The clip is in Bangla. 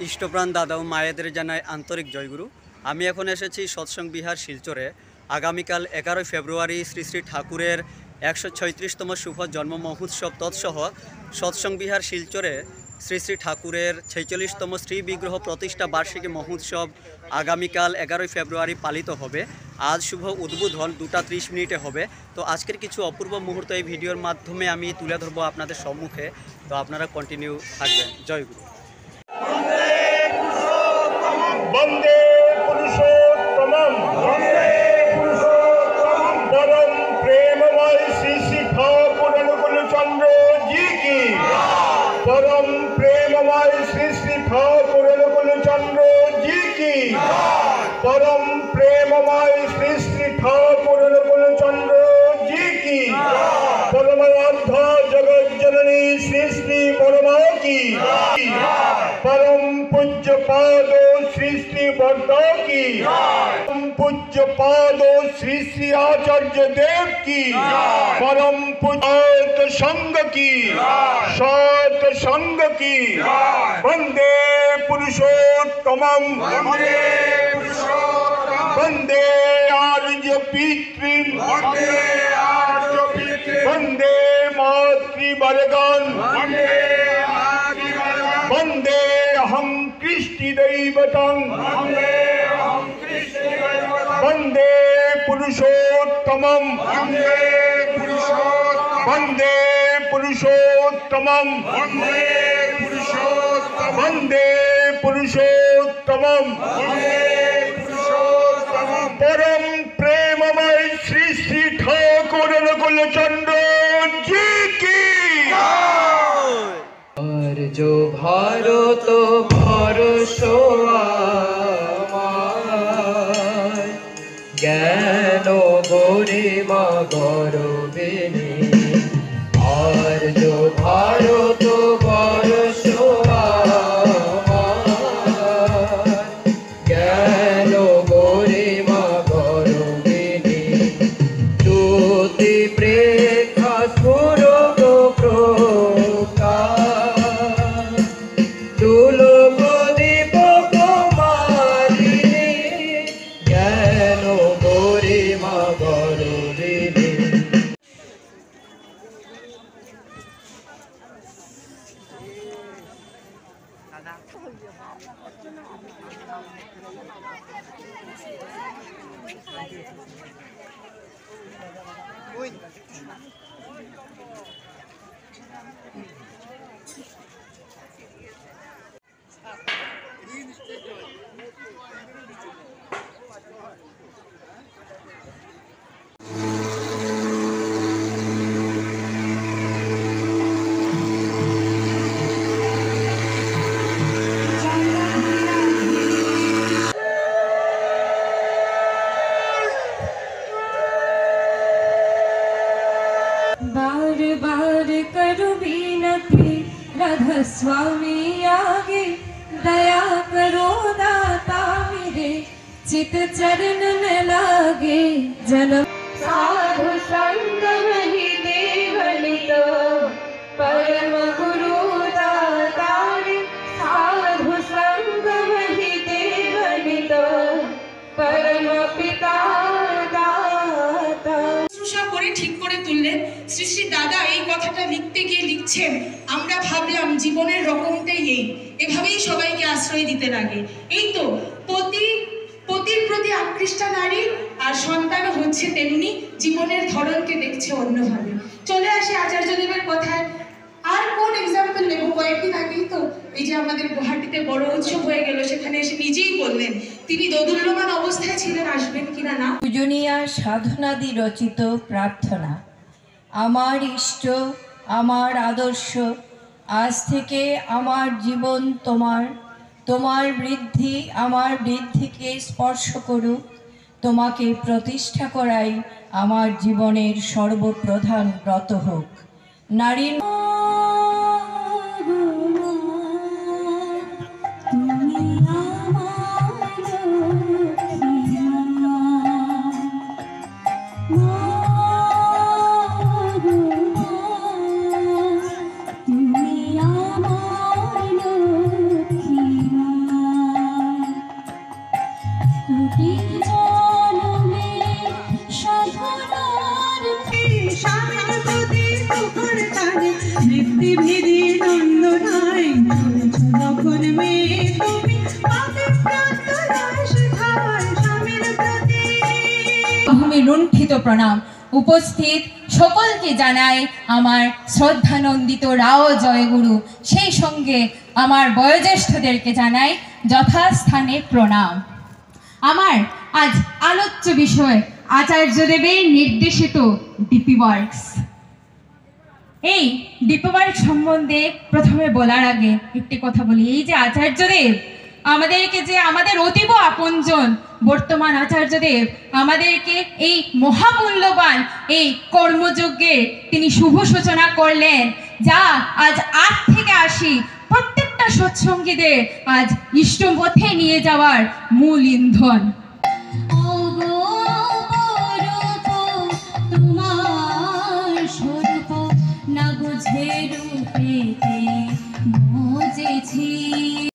ইষ্টপ্রাণ দাদা ও মায়েদের জানায় আন্তরিক জয়গুরু। আমি এখন এসেছি সৎসং বিহার শিলচরে। আগামীকাল 11 ফেব্রুয়ারি শ্রী শ্রী ঠাকুরের 136তম শুভ জন্ম মহোৎসব তৎসহ সৎসং বিহার শিলচরে শ্রী শ্রী ঠাকুরের 46তম শ্রী বিগ্রহ প্রতিষ্ঠা বার্ষিকী মহোৎসব আগামীকাল 11 ফেব্রুয়ারি পালিত হবে। আজ শুভ উদ্বোধন 2:30 হবে। তো আজকের কিছু অপূর্ব মুহূর্ত এই ভিডিওর মাধ্যমে আমি তুলে ধরবো আপনাদের সম্মুখে। তো আপনারা কন্টিনিউ থাকবেন। জয়গুরু। বন্দে পুরুষোত্তমম পরম প্রেমময় শ্রী শ্রী ঠাকুর অনুকূল চন্দ্র জি কি, পরম প্রেমময় শ্রী শ্রী ঠাকুর অনুকূল চন্দ্র জি কি, পরম প্রেমময় শ্রী শ্রী ঠাকুর অনুকূল চন্দ্র জি কি, পরমারাধ্য জগৎ জননী শ্রী শ্রী পরমা কি, परम पूज्य पादो श्री श्री बर्दा की, परम पूज्य पादो श्री श्री आचार्य देव की, परम पूज्य संघ की, सत संघ की, वंदे पुरुषोत्तमम, वंदे आर्य पितृ, वंदे मातृवर्गन, वंदे अहं कृष्टि दैवतं, वंदे पुरुषोत्तमं, वंदे पुरुषोत्तमं, वंदे पुरुषोत्तमं, परम प्रेममय श्री श्री ठाकुर अनुकूल चंद्र जी की। जो भारत भरस आमार ज्ञान गरिमा गौरबिनी, और जो भारत भरस आमार ज्ञान गरिमा गौरबिनी, ज्योति प्रेखा स्फुरत बार बार करो विनती राधा स्वामी आगे, दया करो दाता मेरे चित चरण में लागे, जन्म साधु संग ही देवनित परम गुरु दाता रे, साधु संग ही देवनित परम पिता दाता। ঠিক করে তুললেন শ্রী শ্রী দাদা। এই কথাটা লিখতে গিয়ে লিখছেন, আমরা ভাবলাম জীবনের রকমটাই এভাবেই সবাইকে আশ্রয় দিতে লাগে। এই তো পতির প্রতি আকৃষ্টা নারী আর সন্তানও হচ্ছে তেমনি, জীবনের ধরনকে দেখছে অন্যভাবে। চলে আসে আচার্যদেবের কথায়। আর কোন এক্সাম্পল নেব? কয়েকদিন আগেই তো এই যে আমাদের গুয়াহাটিতে বড় উৎসব হয়ে গেল, সেখানে এসে নিজেই বললেন তিনি দোদুল্যমান অবস্থায় ছিলেন, আসবেন কিনা না। পূজনীয়া সাধনাদি রচিত প্রার্থনা। আমার ইষ্ট, আমার আদর্শ, আজ থেকে আমার জীবন তোমার বৃদ্ধি আমার বৃদ্ধিকে স্পর্শ করুক, তোমাকে প্রতিষ্ঠা করাই আমার জীবনের সর্বপ্রধান ব্রত হোক। নারীর তুমি আমার লক্ষ্মী। গর্বিত প্রণাম। উপস্থিত সকলকে জানাই আমার শ্রদ্ধানন্দিত রাও জয়গুরু, সেই সঙ্গে আমার বয়োজ্যেষ্ঠদেরকে জানাই যথাস্থানে প্রণাম। আমার আজ আলোচ্য বিষয় আচার্যদেবের নির্দেশিত ডিপি ওয়ার্কস। এই ডিপি ওয়ার্ক সম্বন্ধে প্রথমে বলার আগে একটি কথা বলি। এই যে আচার্যদেব আমাদেরকে, যে আমাদের অতীব আপনজন, বর্তমান আচার্যদেব আমাদেরকে এই মহামূল্যবান এই কর্মযজ্ঞে তিনি শুভ সূচনা করলেন, যা আজ 8 থেকে 80 প্রত্যেকটা সৎসঙ্গীদের আজ ইষ্টপথে নিয়ে যাওয়ার মূল ইন্ধন। তোমার স্বরূপ না বুঝে রূপেতে মজেছি।